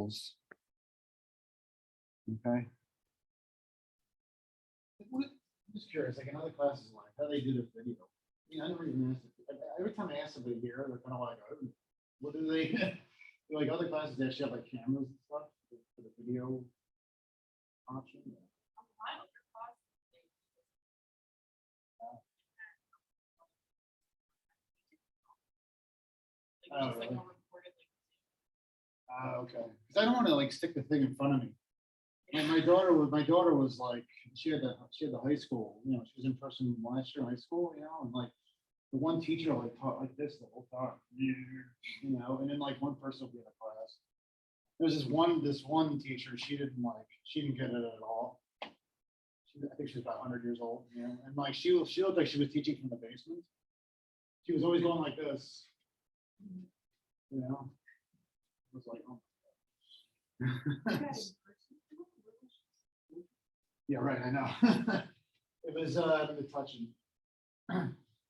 schools. Okay. I'm just curious, like in other classes, like how they do their video. I never even asked. Every time I ask somebody here, they're kind of like, oh, what do they? Like other classes, they actually have like cameras and stuff for the video option. Oh, really? Okay. Because I don't want to like stick the thing in front of me. And my daughter was like, she had the high school, she was in person last year in high school, and like the one teacher like taught like this the whole time, and then like one person would be in a class. There's this one teacher, she didn't get it at all. I think she was about 100 years old, and like she looked like she was teaching from the basement. She was always going like this, It was like, oh. Yeah, right, I know. It was the touching.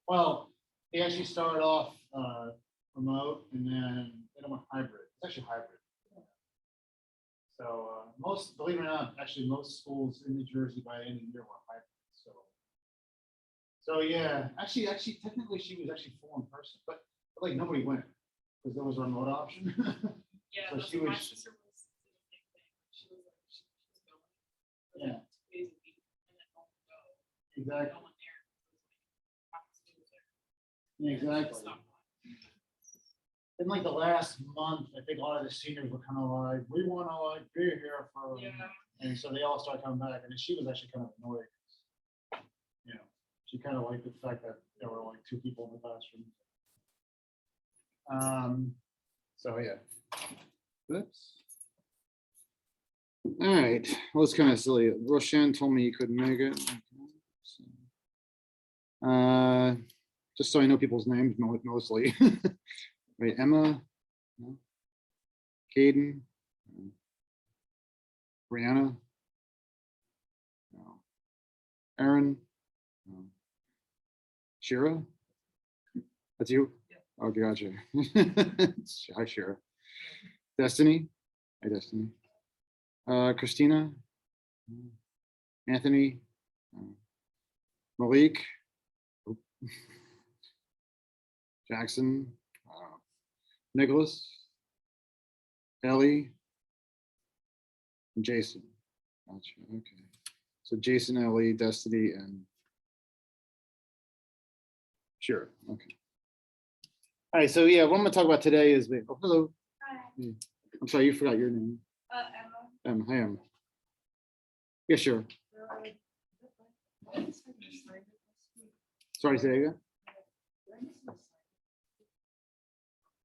Well, they actually started off remote and then it went hybrid. It's actually hybrid. So believe it or not, actually most schools in New Jersey by the end of the year were hybrid. So yeah, actually technically she was actually full in person, but like nobody went because there was a remote option. Yeah, So that's she what my was- sister was doing the same thing. She was going. Yeah. 2 days a week and then home go. Exactly. No one there. Half the school was there. Yeah, exactly. Stopped by. In like the last month, I think a lot of the seniors were kind of like, we want to like be here for, Yeah. and so they all started coming back, and she was actually kind of annoyed. She kind of liked the fact that there were like 2 people in the classroom. So yeah. Oops. All right, well, it's kind of silly. Roshan told me he couldn't make it. Just so I know people's names mostly. Right, Emma, no. Caden, no. Brianna, no. Aaron, no. Shira, that's you? Oh, gotcha. Hi, Shira. Destiny, hi, Destiny. Christina, Anthony, Malik, Jackson, Nicholas, Ellie, and Jason. Gotcha. Okay. So Jason, Ellie, Destiny, and sure. Okay. All right. So yeah, what I'm going to talk about today is oh, hello. Hi. I'm sorry, you forgot your name. Emma. Hi, Emma. Yeah, sure. Sorry, say that again.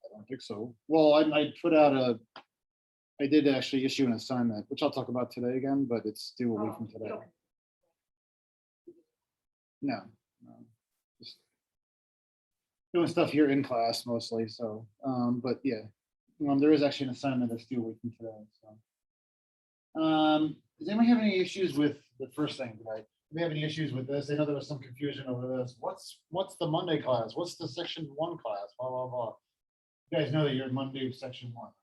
I don't think so. Well, I put out I did actually issue an assignment, which I'll talk about today again, but it's due a week from today. No, just doing stuff here in class mostly. So, but yeah, there is actually an assignment that's due a week from today. So, does anyone have any issues with the first thing today? Do we have any issues with this? I know there was some confusion over this. What's the Monday class? What's the section 1 class? Blah blah blah. You guys know that you're in Monday section 1, right?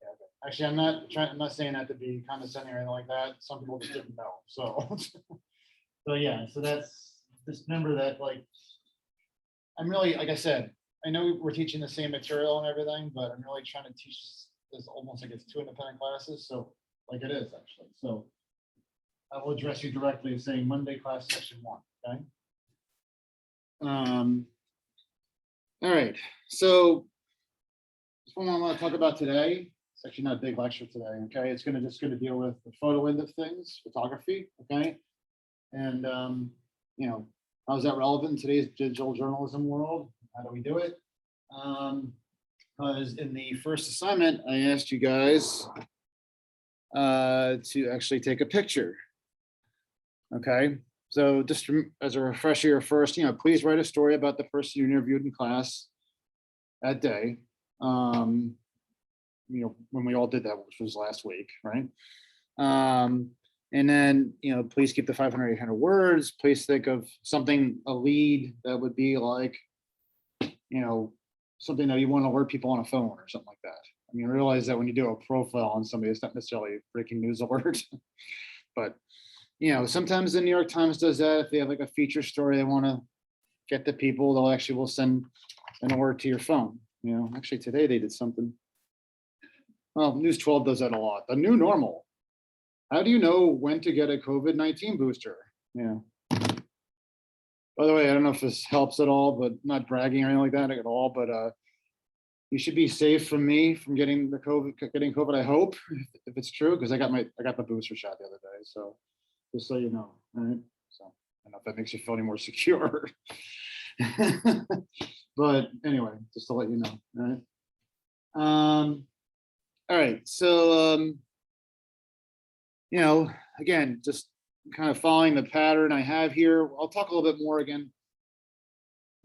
Yeah. Okay. Actually, I'm not saying that to be condescending or anything like that. Some people just didn't know. So, so yeah. So just remember that, like, I'm really, like I said, I know we're teaching the same material and everything, but I'm really trying to teach this almost like it's 2 independent classes. So, like it is actually. So, I will address you directly as saying Monday class section 1. Okay. All right. So, this one I want to talk about today. It's actually not a big lecture today. Okay. It's just going to deal with the photo end of things, photography. Okay. And how is that relevant in today's digital journalism world? How do we do it? Because in the first assignment, I asked you guys to actually take a picture. Okay, so just as a refresher first, please write a story about the person you interviewed in class that day. When we all did that, which was last week, right? And then, please keep the 500, 800 words. Please think of something, a lead that would be like, something that you want to alert people on a phone or something like that. I mean, I realize that when you do a profile on somebody, it's not necessarily a breaking news alert, but sometimes the New York Times does that. If they have like a feature story they want to get to people, they'll actually will send an alert to your phone. Actually today they did something. Well, News 12 does that a lot. The new normal. How do you know when to get a COVID-19 booster? By the way, I don't know if this helps at all, but not bragging or anything like that at all, but you should be safe from me from getting COVID, I hope, if it's true, because I got the booster shot the other day. So just so you know, all right? So I don't know if that makes you feel any more secure. But anyway, just to let you know. All right. So again, just kind of following the pattern I have here. I'll talk a little bit more again,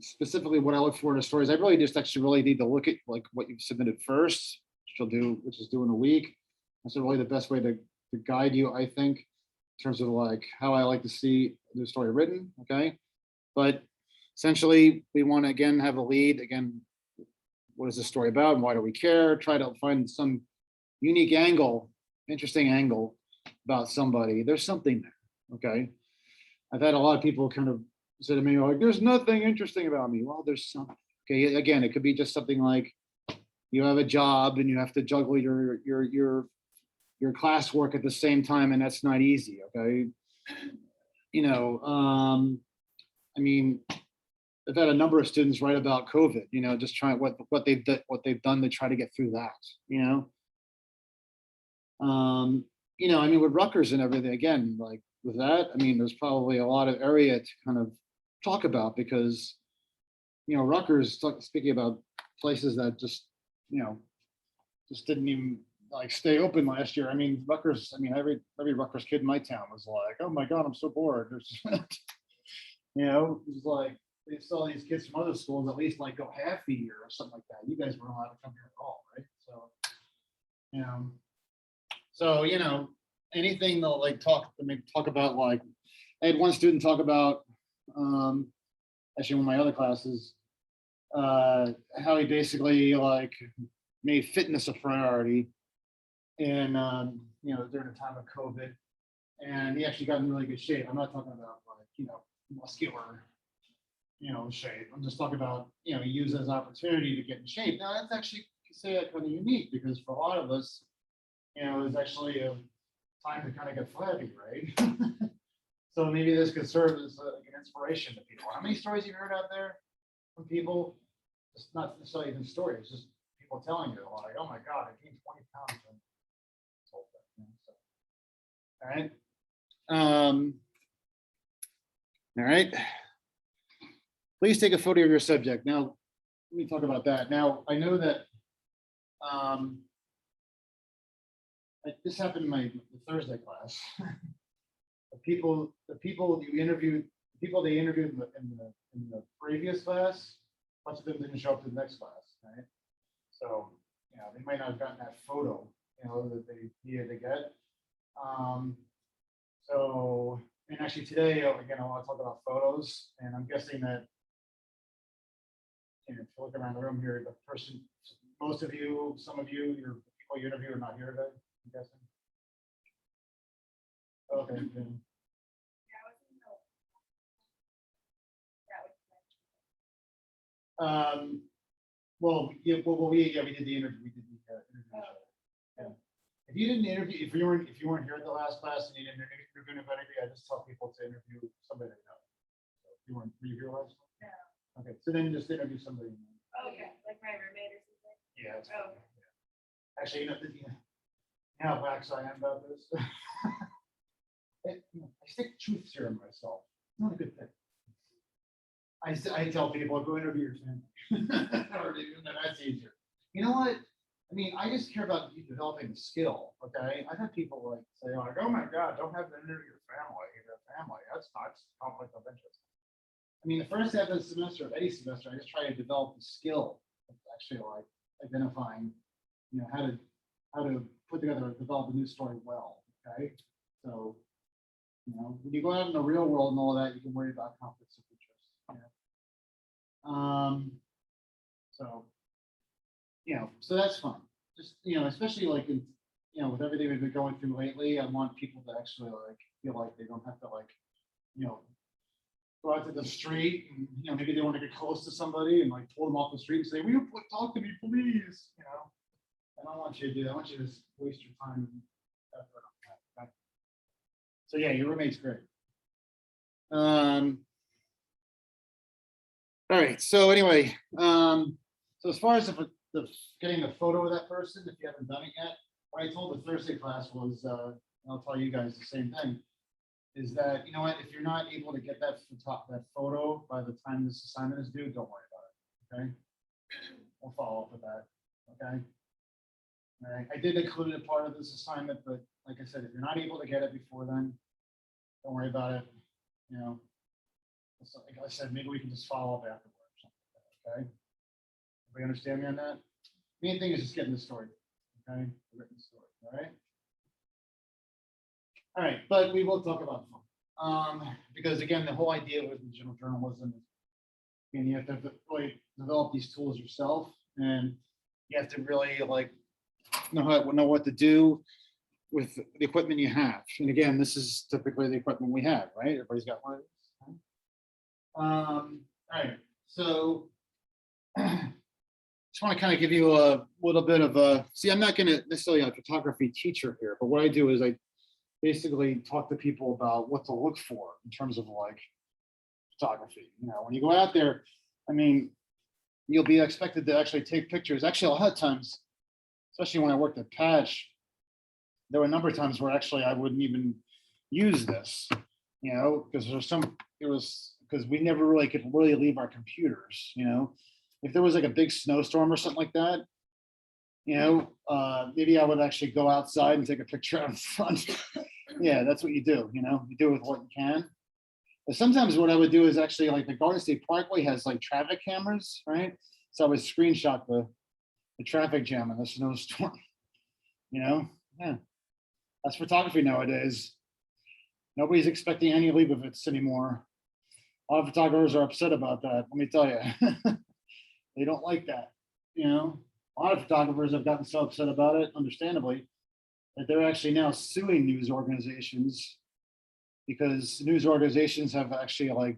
specifically what I look for in the stories. I really just actually really need to look at like what you've submitted first, which is due in a week. That's really the best way to guide you, I think, in terms of like how I like to see the story written. Okay. But essentially we want to again have a lead. Again, what is the story about and why do we care? Try to find some unique angle, interesting angle about somebody. There's something there. Okay. I've had a lot of people kind of say to me, like, there's nothing interesting about me. Well, there's something. Okay. Again, it could be just something like you have a job and you have to juggle your classwork at the same time, and that's not easy. Okay. I mean, I've had a number of students write about COVID, just trying what they've done to try to get through that, I mean, with Rutgers and everything, again, like with that, I mean, there's probably a lot of area to kind of talk about because, Rutgers, speaking about places that just didn't even like stay open last year. I mean, Rutgers, every Rutgers kid in my town was like, oh my God, I'm so bored. There's, it was like, they saw these kids from other schools at least like go half a year or something like that. You guys weren't allowed to come here at all, right? So, anything they'll like talk about, like I had one student talk about, actually one of my other classes, how he basically like made fitness a priority and, during the time of COVID, and he actually got in really good shape. I'm not talking about like, muscular, shape. I'm just talking about, he used it as an opportunity to get in shape. Now that's actually, you could say that kind of unique because for a lot of us, it was actually a time to kind of get flabby, right? So maybe this could serve as an inspiration to people. How many stories you've heard out there from people? It's not necessarily even stories, just people telling you like, oh my God, I gained 20 pounds. And this whole thing, so. All right. All right. Please take a photo of your subject. Now, let me talk about that. Now, I know that this happened in the Thursday class. the people you interviewed, they interviewed in the previous class, much of them didn't show up to the next class, right? So, they might not have gotten that photo, that they needed to get. So, and actually today, again, I want to talk about photos, and I'm guessing that, if you look around the room here, the person, most of you, some of you, your people you interview are not here today, I'm guessing. Okay. Then. Well, we did the interview. We did the interview. Yeah. If you didn't interview, if you weren't here at the last class and you didn't interview anybody, I just tell people to interview somebody they know. So if you were here last class? No. Okay, so then just interview somebody. Okay, like my roommate or something. Yeah. Oh. Yeah. Actually, how lax I am about this. I stick truth serum myself. Not a good thing. I tell people, go interview your family. That's easier. You know what? I mean, I just care about you developing the skill. Okay, I've had people like say, like, "Oh my God, don't have to interview your family. That's not conflict of interest." I mean, the first half of the semester, of any semester, I just try to develop the skill of actually like identifying, how to put together, develop a news story well. Okay, so when you go out in the real world and all that, you can worry about conflicts of interest. So so that's fun. just, you know, especially like in, you know, with everything we've been going through lately, I want people to actually like feel like they don't have to like, you know, go out to the street and, you know, maybe they want to get close to somebody and like pull them off the street and say, will you talk to me, please? You know, I don't want you to do that. I want you to just waste your time and effort on that. Okay? So yeah, your roommate's great. All right. So anyway, so as far as the getting a photo of that person, if you haven't done it yet, what I told the Thursday class was, and I'll tell you guys the same thing, is that, you know what, if you're not able to get that photo by the time this assignment is due, don't worry about it. Okay. We'll follow up with that. Okay. All right. I did include it part of this assignment, but like I said, if you're not able to get it before then, don't worry about it. You know, so like I said, maybe we can just follow up afterwards. Or something like that, okay. Everybody understand me on that? Main thing is just getting the story. Okay. The written story. All right. All right, but we will talk about fun. Because again, the whole idea with digital journalism is, and you have to really develop these tools yourself, and you have to really like know what to do with the equipment you have. And again, this is typically the equipment we have, right? Everybody's got one of these. All right, so just want to kind of give you a little bit of a, see, I'm not going to necessarily a photography teacher here, but what I do is I basically talk to people about what to look for in terms of like photography. You know, when you go out there, I mean, you'll be expected to actually take pictures. Actually, a lot of times, especially when I worked at Patch, there were a number of times where actually I wouldn't even use this, you know, because because we never really could really leave our computers, you know. If there was like a big snowstorm or something like that, you know, maybe I would actually go outside and take a picture out in front. Yeah, that's what you do, you know, you do with what you can. But sometimes what I would do is actually like the Garden State Parkway has like traffic cameras, right? So I would screenshot the traffic jam in the snowstorm, you know? Yeah, that's photography nowadays. Nobody's expecting any Leibovitz anymore. A lot of photographers are upset about that, let me tell you. They don't like that, you know? A lot of photographers have gotten so upset about it, understandably, that they're actually now suing news organizations, because news organizations have actually, like,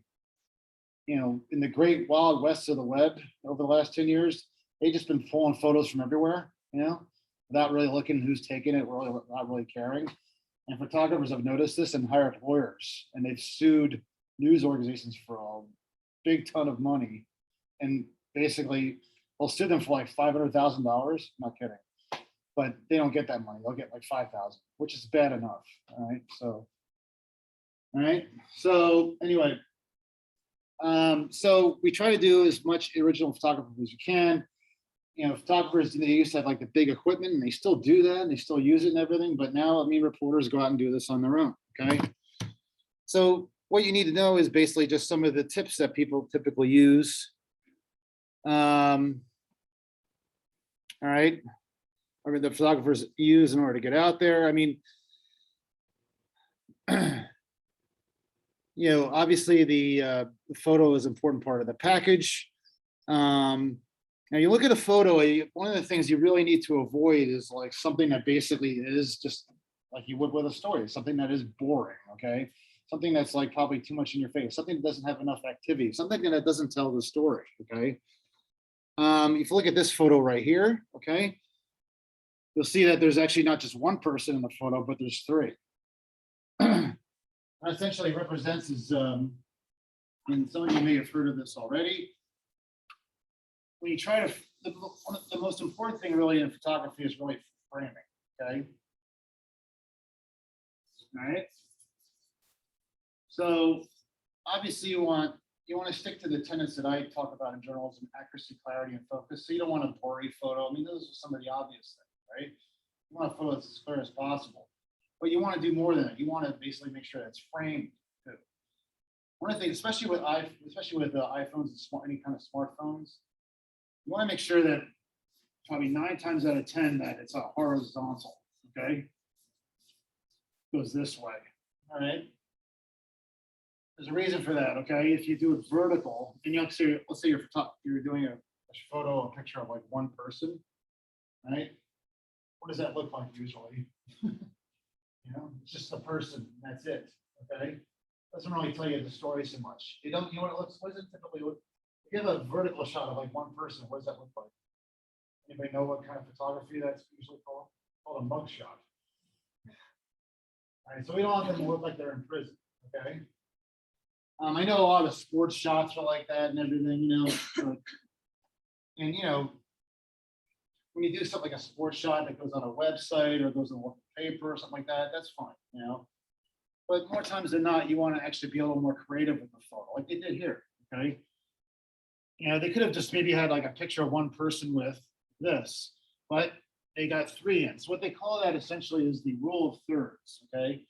you know, in the great wild west of the web over the last 10 years, they've just been pulling photos from everywhere, you know, without really looking who's taking it, really not really caring. And photographers have noticed this and hired lawyers, and they've sued news organizations for a big ton of money. And basically, they'll sue them for like $500,000. Not kidding, but they don't get that money. They'll get like 5,000, which is bad enough. All right, so, all right, so anyway, so we try to do as much original photography as we can. You know, photographers, they used to have like the big equipment, and they still do that, and they still use it and everything. But now, I mean, reporters go out and do this on their own. Okay, so what you need to know is basically just some of the tips that people typically use. All right, I mean, the photographers use in order to get out there. I mean, you know, obviously the photo is an important part of the package. Now you look at a photo, one of the things you really need to avoid is like something that basically is just like you would with a story, something that is boring, okay? Something that's like probably too much in your face, something that doesn't have enough activity, something that doesn't tell the story, okay? If you look at this photo right here, okay, you'll see that there's actually not just one person in the photo, but there's three. That essentially represents is, and some of you may have heard of this already. When you try to, the most important thing really in photography is really framing, okay? All right. So obviously you want to stick to the tenets that I talk about in journalism: accuracy, clarity, and focus. So you don't want a blurry photo. I mean, those are some of the obvious things, right? You want a photo that's as clear as possible, but you want to do more than that. You want to basically make sure it's framed too. One of the things, especially with iPhones and any kind of smartphones, you want to make sure that probably 9 times out of 10 that it's a horizontal, okay? Goes this way, all right? There's a reason for that, okay? If you do it vertical, and let's say you're doing a picture of like one person, right? what does that look like usually? You know, it's just a person, that's it, okay? Doesn't really tell you the story so much. You don't, you know what it looks, what does it typically look? If you have a vertical shot of like one person, what does that look like? Anybody know what kind of photography that's usually called? Called a mug shot. All right, so we don't want them to look like they're in prison, okay? I know a lot of sports shots are like that and everything, you know. And you know, when you do something like a sports shot that goes on a website or goes on a paper or something like that, that's fine, you know. But more times than not, you want to actually be a little more creative with the photo, like they did here, okay? You know, they could have just maybe had like a picture of one person with this, but they got three in. So what they call that essentially is the rule of thirds, okay?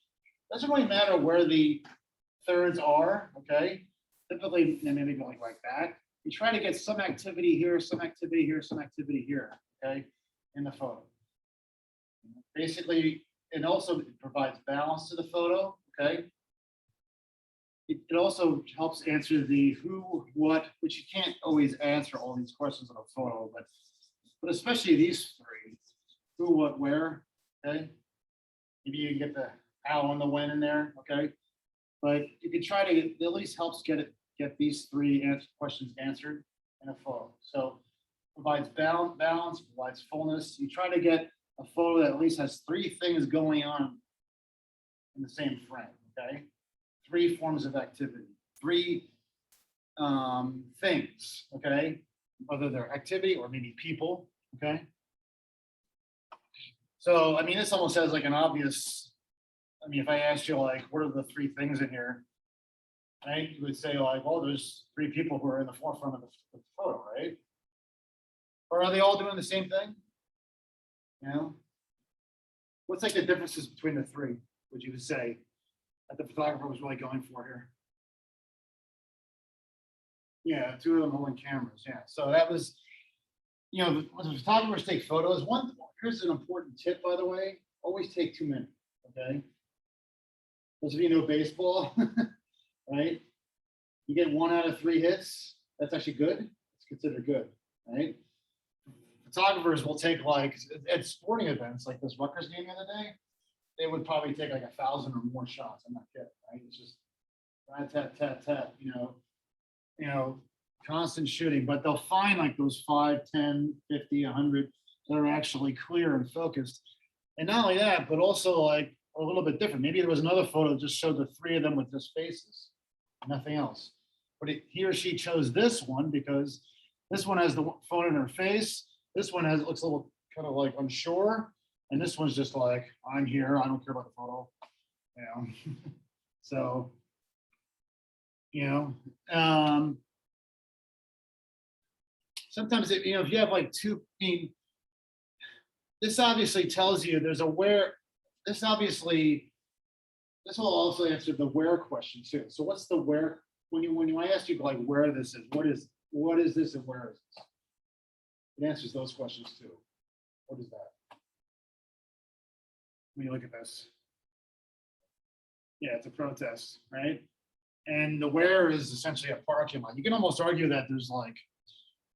Doesn't really matter where the thirds are, okay? Typically, maybe go like that. You try to get some activity here, some activity here, some activity here, okay, in the photo. Basically, it also provides balance to the photo, okay? It also helps answer the who, what, which you can't always answer all these questions on a photo, but especially these three, who, what, where, okay? Maybe you can get the how and the when in there, okay? But you can try to, it at least helps get these three questions answered in a photo. So provides balance, provides fullness. You try to get a photo that at least has three things going on in the same frame, okay? Three forms of activity, three things, okay? Whether they're activity or maybe people, okay? So, I mean, this almost has like an obvious, I mean, if I asked you like, what are the three things in here? Right, you would say like, well, there's three people who are in the forefront of the photo, right? Or are they all doing the same thing? You know, what's like the differences between the three? Would you say that the photographer was really going for here? Yeah, two of them holding cameras. Yeah, so that was, you know, when the photographers take photos. Here's an important tip, by the way: always take too many. Okay, those of you know baseball. Right? You get 1 out of 3 hits, that's actually good. It's considered good, right? Photographers will take like, at sporting events like this Rutgers game the other day, they would probably take like 1,000 or more shots. I'm not kidding, right? It's just tat, you know, constant shooting, but they'll find like those 5, 10, 50, 100 that are actually clear and focused. And not only that, but also like a little bit different. Maybe there was another photo that just showed the 3 of them with just faces. Nothing else. But he or she chose this one because this one has the phone in her face. This one looks a little kind of like unsure. And this one's just like, I'm here. I don't care about the photo. You know, so, you know, sometimes, you know, if you have like two, I mean, this obviously tells you there's a where, this will also answer the where question too. So what's the where? When I ask you like where this is, what is this and where is this? It answers those questions too. What is that? When you look at this. Yeah, it's a protest, right? And the where is essentially a parking lot. You can almost argue that there's like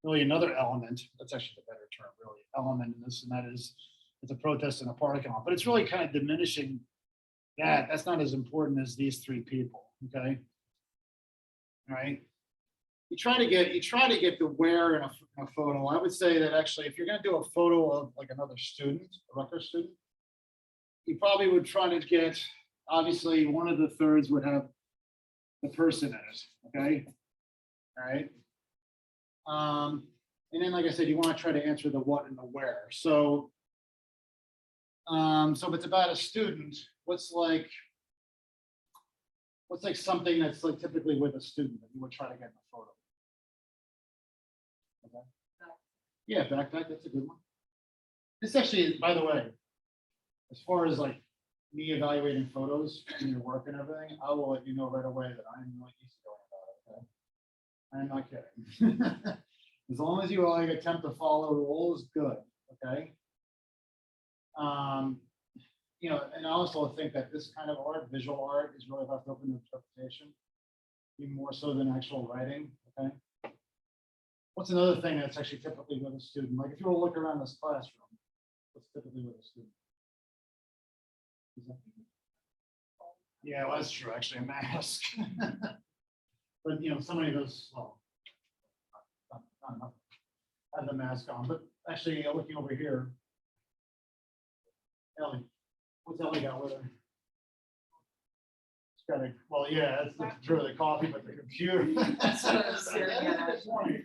really another element. That's actually the better term, really, element in this, and that is it's a protest in a parking lot. But it's really kind of diminishing that. That's not as important as these 3 people. Okay. All right. You try to get the where in a photo. I would say that actually, if you're going to do a photo of like another student, a Rutgers student, you probably would try to get, obviously, one of the thirds would have the person in it. Okay. All right. And then, like I said, you want to try to answer the what and the where. So, so if it's about a student, what's like something that's like typically with a student that you would try to get in a photo? Okay. Yeah, backpack, that's a good one. This actually, by the way, as far as like me evaluating photos and your work and everything, I will let you know right away that I'm really easy going about it. Okay. I'm not kidding. As long as you like attempt to follow rules, good. Okay. You know, and I also think that this kind of art, visual art, is really left open to interpretation, even more so than actual writing. Okay. What's another thing that's actually typically with a student? Like if you were to look around this classroom, What's typically with a student? Is that- Yeah, well, that's true, actually, a mask. But, you know, somebody goes, well, not enough, have the mask on, but actually, looking over here. Ellie, what's Ellie got with her? It's got a, well, yeah, that's really the coffee, but the computer. That's what I was staring at. That's funny.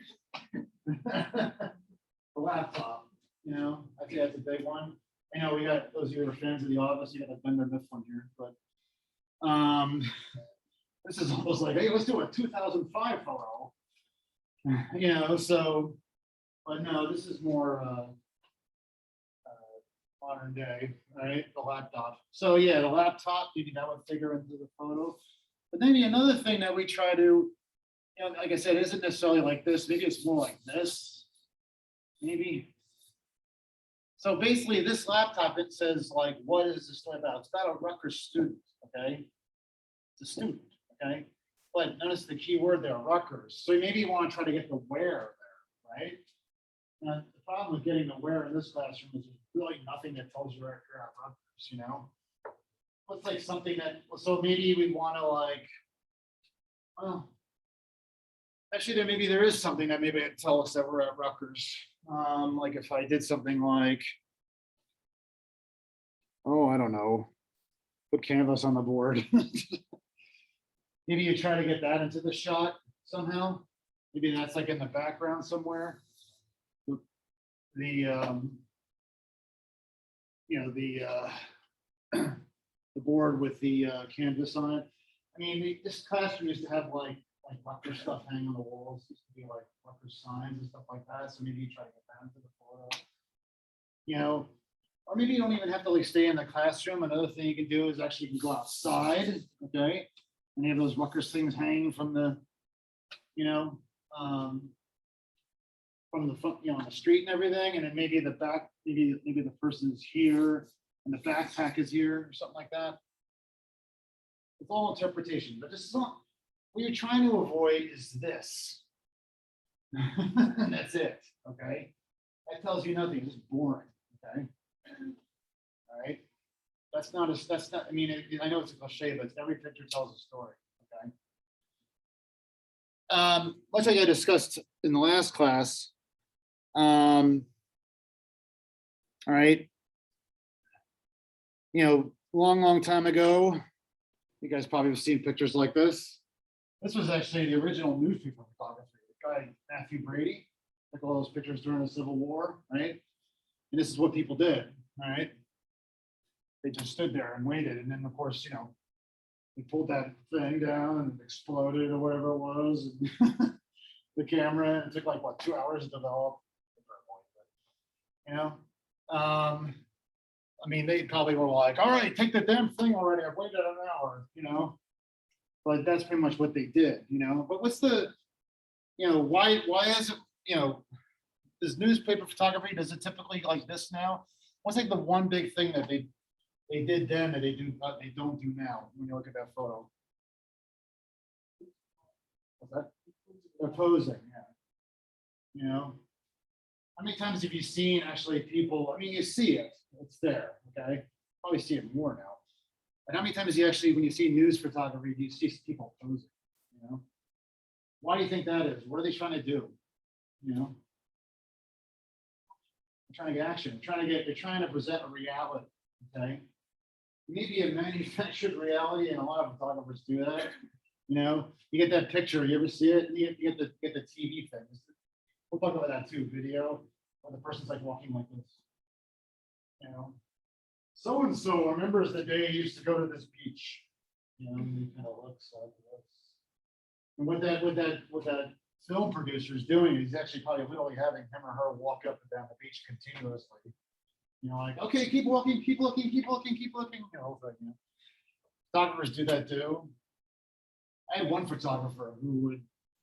The laptop, you know, I think that's a big one. I know we got, those of you who are fans of The Office, you got a Bender Myth one here, but this is almost like, hey, let's do a 2005 photo. You know, so, but no, this is more modern day, right? The laptop. So yeah, the laptop, maybe that would figure into the photo. But maybe another thing that we try to, you know, like I said, isn't necessarily like this. Maybe it's more like this. Maybe. So basically, this laptop, it says like, what is this story about? It's about a Rutgers student, okay? It's a student, okay? But notice the key word there, Rutgers. So maybe you want to try to get the where there, right? And the problem with getting the where in this classroom is there's really nothing that tells you where you're at Rutgers, you know? What's like something that, so maybe we want to like, well, actually, maybe there is something that maybe it'd tell us that we're at Rutgers. Like if I did something like, oh, I don't know, put canvas on the board. Maybe you try to get that into the shot somehow. Maybe that's like in the background somewhere. The you know, the board with the canvas on it. I mean, this classroom used to have like Rutgers stuff hanging on the walls. Used to be like Rutgers signs and stuff like that. So maybe you try to get that into the photo. You know, or maybe you don't even have to like stay in the classroom. Another thing you can do is actually you can go outside, okay? And you have those Rutgers things hanging from the, you know, from the front, you know, on the street and everything. And then maybe the back, maybe the person is here and the backpack is here or something like that. It's all interpretation, but this is not, what you're trying to avoid is this. And that's it, okay? That tells you nothing, it's boring, okay? All right, that's not, I mean, I know it's a cliche, but every picture tells a story, okay? Much like I discussed in the last class, all right, you know, long time ago, you guys probably have seen pictures like this. This was actually the original newspaper photography. The guy, Matthew Brady, took all those pictures during the Civil War, right? And this is what people did, all right? They just stood there and waited. And then, of course, you know, they pulled that thing down and it exploded or whatever it was. The camera, and it took like, what, 2 hours to develop? You know? I mean, they probably were like, all right, take the damn thing already. I've waited an hour, you know? But that's pretty much what they did, you know? But what's the, you know, why is it, you know, this newspaper photography, does it typically like this now? What's like the one big thing that they did then that they don't do now when you look at that photo? What's that? They're posing, yeah. You know? How many times have you seen actually people, I mean, you see it, it's there, okay? Probably see it more now. And how many times you actually, when you see news photography, do you see people posing, you know? Why do you think that is? What are they trying to do? You know? They're trying to get action, they're trying to present a reality, okay? Maybe a manufactured reality, and a lot of photographers do that. You know, you get that picture, you ever see it? You get the TV thing. We'll talk about that too, video, where the person's like walking like this. You know, so and so remembers the day he used to go to this beach. You know, and he kind of looks like this. And what that film producer is doing, he's actually probably literally having him or her walk up and down the beach continuously. You know, like, okay, keep walking, keep looking, keep looking, keep looking. You know, like, you know. Photographers do that too. I had one photographer who would,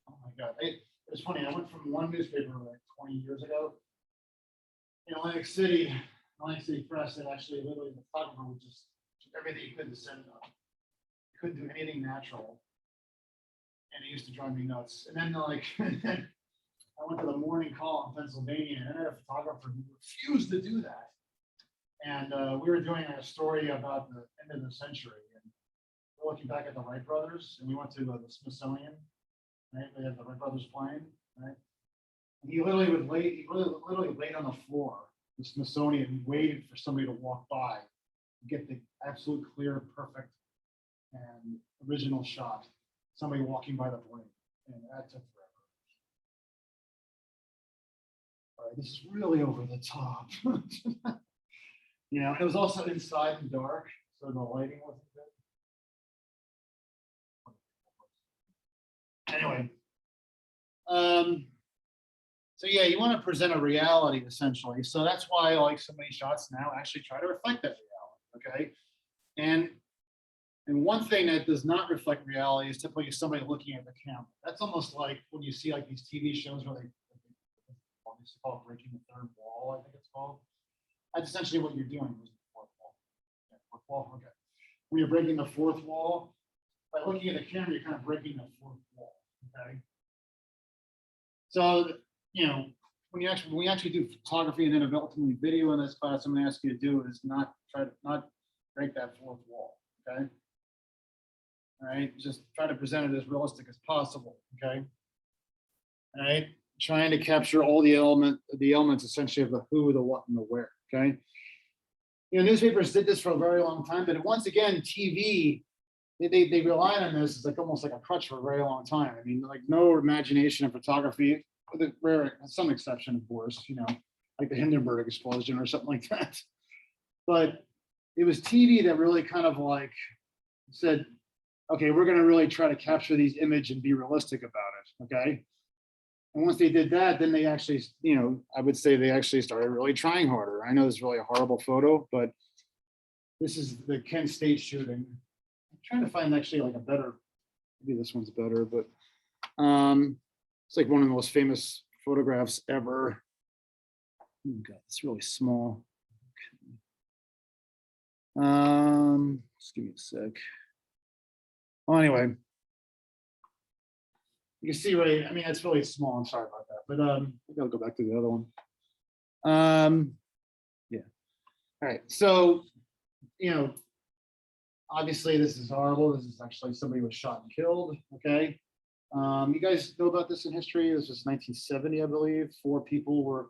oh my God, it's funny. I went from one newspaper like 20 years ago in Atlantic City Press, that actually literally the photographer would just everything he couldn't send up. He couldn't do anything natural. And it used to drive me nuts. And then like, I went to the Morning Call in Pennsylvania, and I had a photographer who refused to do that. And we were doing a story about the end of the century. And we're looking back at the Wright brothers, and we went to the Smithsonian. Right, they have the Wright brothers plane. Right, and he literally would lay. He literally laid on the floor, the Smithsonian, and waited for somebody to walk by to get the absolute clear, perfect, and original shot. Somebody walking by the plane, and that took forever. All right, this is really over the top. You know, it was also inside and dark, so the lighting wasn't good. Anyway, so yeah, you want to present a reality essentially. So that's why like so many shots now actually try to reflect that reality. Okay, and one thing that does not reflect reality is typically somebody looking at the camera. That's almost like when you see like these TV shows where they used to call it breaking the third wall, I think it's called. That's essentially what you're doing with the fourth wall. Yeah, fourth wall, okay. When you're breaking the fourth wall, by looking at the camera, you're kind of breaking the fourth wall, okay? So, you know, when we actually do photography and then ultimately video in this class, I'm gonna ask you to do is not break that fourth wall, okay? All right, just try to present it as realistic as possible, okay? All right, trying to capture all the elements essentially of the who, the what, and the where. Okay. You know, newspapers did this for a very long time, but once again, TV, they relied on this as like almost like a crutch for a very long time. I mean, like no imagination in photography, with a rare, some exception, of course, you know, like the Hindenburg explosion or something like that. But it was TV that really kind of like said, okay, we're going to really try to capture these images and be realistic about it. Okay. And once they did that, then they actually, you know, I would say they actually started really trying harder. I know this is really a horrible photo, but this is the Kent State shooting. I'm trying to find actually like a better, maybe this one's better, but it's like one of the most famous photographs ever. Oh God, it's really small. Just give me a sec. Well, anyway. You can see right, I mean, it's really small. I'm sorry about that, but maybe I'll go back to the other one. Yeah. All right. So, you know, obviously this is horrible. This is actually somebody was shot and killed. Okay. You guys know about this in history? This was 1970, I believe. 4 people were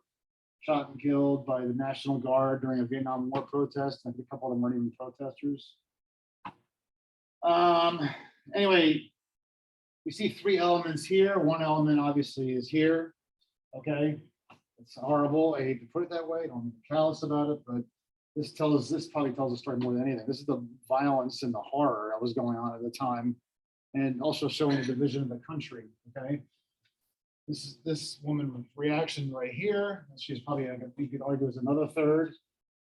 shot and killed by the National Guard during a Vietnam War protest. I think a couple of them weren't even protesters. Anyway, we see 3 elements here. One element obviously is here. Okay, it's horrible. I hate to put it that way. I don't be callous about it, but this probably tells a story more than anything. This is the violence and the horror that was going on at the time, and also showing the division of the country. Okay, this woman's reaction right here. She's probably, you could argue, is another third.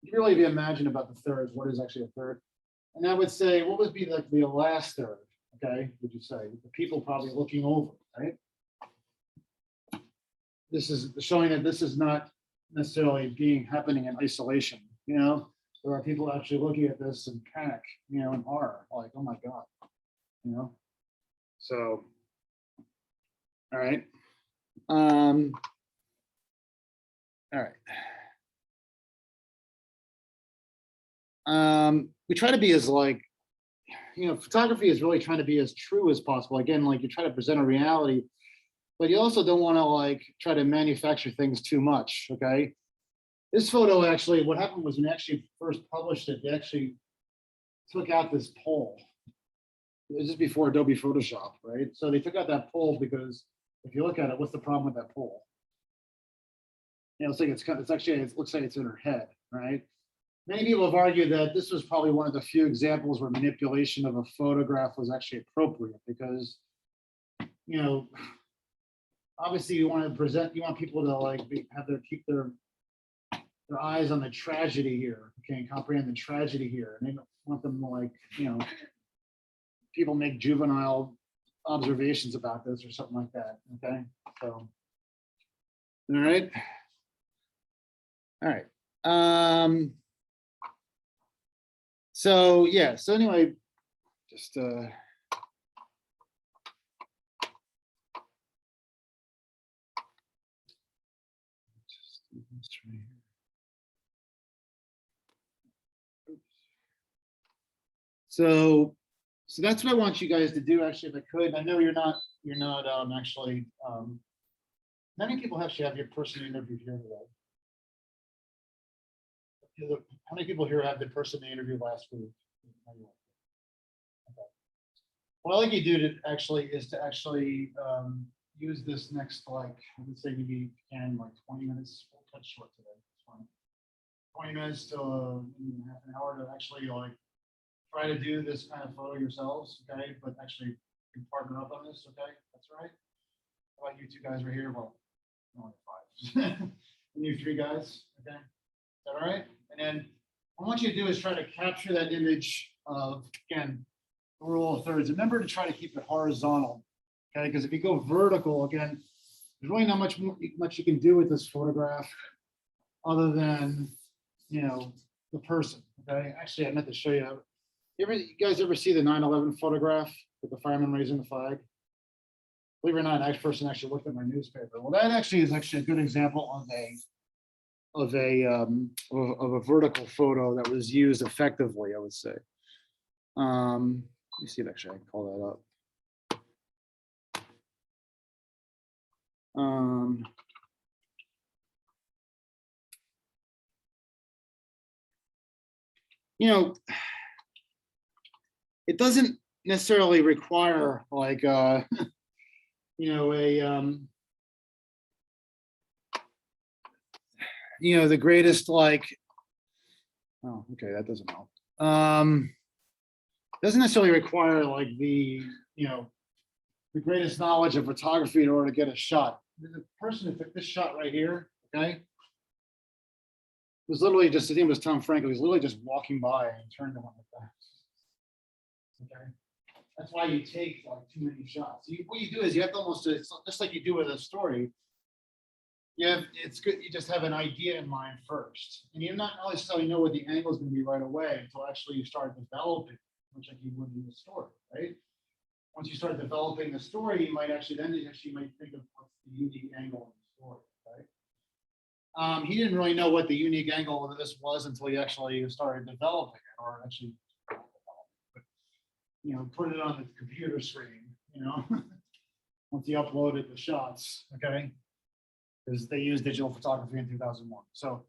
You can really imagine about the thirds. What is actually a third? And I would say, what would be like the last third? Okay, would you say the people probably looking over, right? This is showing that this is not necessarily happening in isolation. You know, there are people actually looking at this in panic, you know, in horror, like, oh my God, you know. So, all right. All right. We try to be as like, you know, photography is really trying to be as true as possible. Again, like you try to present a reality, but you also don't want to like try to manufacture things too much. Okay. This photo actually, what happened was when they actually first published it, they actually took out this pole. It was just before Adobe Photoshop, right? So they took out that pole because if you look at it, what's the problem with that pole? You know, it's like it's actually, it looks like it's in her head, right? Many people have argued that this was probably one of the few examples where manipulation of a photograph was actually appropriate because, you know, obviously you want people to like keep their eyes on the tragedy here, okay, and comprehend the tragedy here. And they don't want them to like, you know, people make juvenile observations about this or something like that, okay? So, all right. All right. So yeah, so anyway, just do this right here. So, so that's what I want you guys to do, actually, if I could. I know you're not actually, many people actually have your person interview here today. How many people here have the person they interviewed last week? Okay. What I'd like you to do to actually is to actually use this next, like, I would say maybe can like 20 minutes, we'll cut short today. It's fine. 20 minutes to half an hour to actually like try to do this kind of photo yourselves, okay? But actually you can partner up on this, okay? That's right. How about you two guys right here? Well, only five. And you three guys, okay? Is that all right? And then what I want you to do is try to capture that image of, again, the rule of thirds. Remember to try to keep it horizontal, okay? Because if you go vertical, again, there's really not much you can do with this photograph other than, you know, the person, okay? Actually, I meant to show you. You guys ever see the 9/11 photograph with the fireman raising the flag? Believe it or not, that person actually looked at my newspaper. Well, that actually is actually a good example of a vertical photo that was used effectively, I would say. Let me see if actually I can call that up. You know, it doesn't necessarily require like you know, you know, the greatest like, oh, okay, that doesn't help. Doesn't necessarily require like the, you know, the greatest knowledge of photography in order to get a shot. The person who took this shot right here, okay, was literally just, his name was Tom Franco. He was literally just walking by and turned to one like that. Okay. That's why you take like too many shots. What you do is you have to almost, it's just like you do with a story. It's good. You just have an idea in mind first, and you're not necessarily know what the angle is going to be right away until actually you start developing, much like you would in the story, right? Once you start developing the story, you might actually might think of what's the unique angle in the story, right? He didn't really know what the unique angle of this was until he actually started developing it, or actually, you know, put it on the computer screen, you know, once he uploaded the shots, okay? Because they used digital photography in 2001. So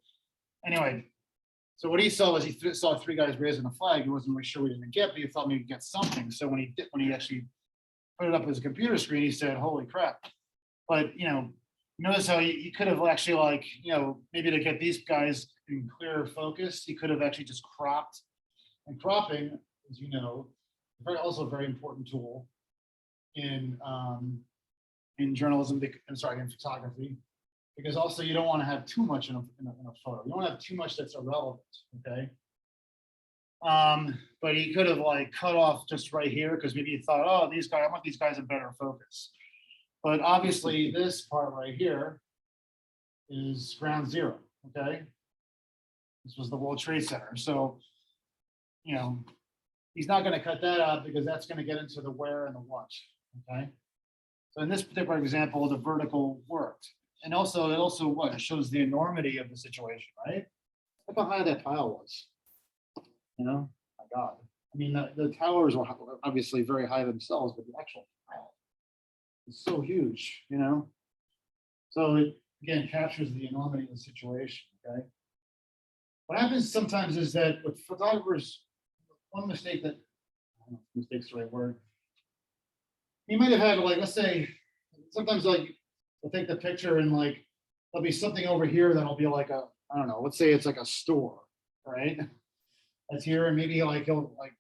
anyway, so what he saw was he saw three guys raising a flag. He wasn't really sure what he was going to get, but he thought maybe he'd get something. So when he actually put it up on his computer screen, he said, "Holy crap!" But you know, notice how he could have actually, like, you know, maybe to get these guys in clearer focus, he could have actually just cropped. And cropping, as you know, also a very important tool in journalism. I'm sorry, in photography. Because also you don't want to have too much in a photo. You don't want to have too much that's irrelevant, okay? But he could have like cut off just right here because maybe he thought, oh, these guys, I want these guys in better focus. But obviously this part right here is ground zero, okay? This was the World Trade Center. So, you know, he's not going to cut that out because that's going to get into the where and the what, okay? So in this particular example, the vertical worked. And also, it shows the enormity of the situation, right? Look how high that tile was. You know, my God. I mean, the towers were obviously very high themselves, but the actual tile is so huge, you know? So it, again, captures the enormity of the situation, okay? What happens sometimes is that with photographers, one mistake that, I don't know if mistake's the right word, you might have had, like, let's say, sometimes like, we'll take the picture and like, there'll be something over here that'll be like a, I don't know, let's say it's like a store, right? That's here, and maybe like he'll like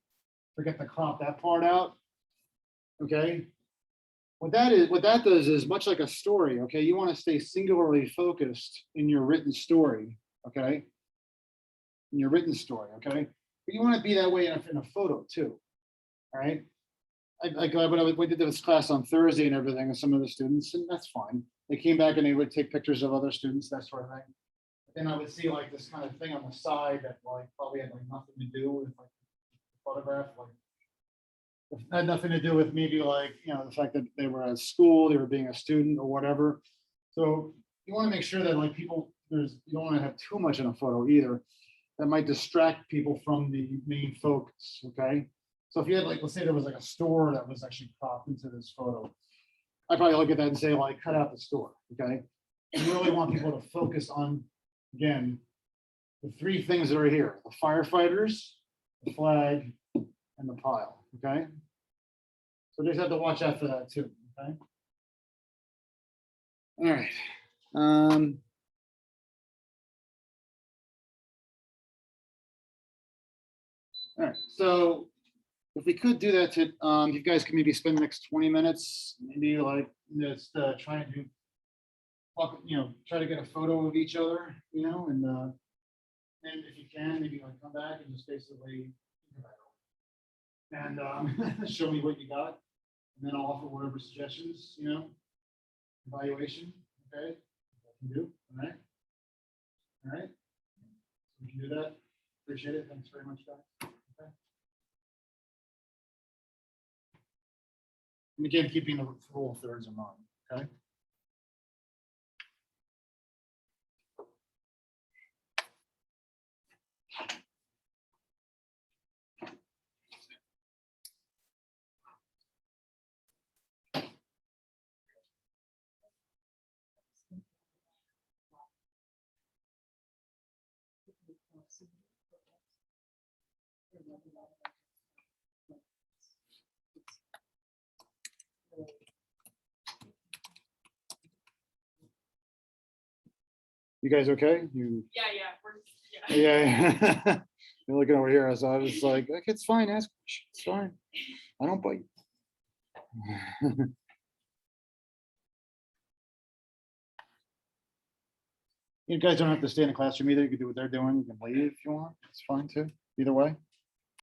forget to crop that part out. Okay. What that does is much like a story, okay? You want to stay singularly focused in your written story, okay? In your written story, okay? But you want to be that way in a photo too, all right? We did this class on Thursday and everything with some of the students, and that's fine. They came back and they would take pictures of other students, that sort of thing. But then I would see like this kind of thing on the side that like probably had like nothing to do with like the photograph, like it had nothing to do with maybe like, you know, the fact that they were at school, they were being a student or whatever. So you want to make sure that like people, you don't want to have too much in a photo either. That might distract people from the main focus, okay? So if you had like, let's say there was like a store that was actually cropped into this photo, I'd probably look at that and say like, cut out the store, okay? And really want people to focus on, again, the three things that are here, the firefighters, the flag, and the pile, okay? So just have to watch out for that too, okay? All right. All right, so if we could do that to, you guys can maybe spend the next 20 minutes, maybe like just trying to talk, try to get a photo of each other, and if you can, maybe like come back and just basically and show me what you got, and then I'll offer whatever suggestions, evaluation, okay? I can do, all right? All right, we can do that. Appreciate it. Thanks very much, guys. Okay. And again, keeping the rule of thirds in mind, okay? You guys okay? Yeah, yeah, Yeah. You're looking over here, so I was like, okay, it's fine, ask, it's fine. I don't bite. You guys don't have to stay in the classroom either. You can do what they're doing. You can leave if you want. It's fine too. Either way.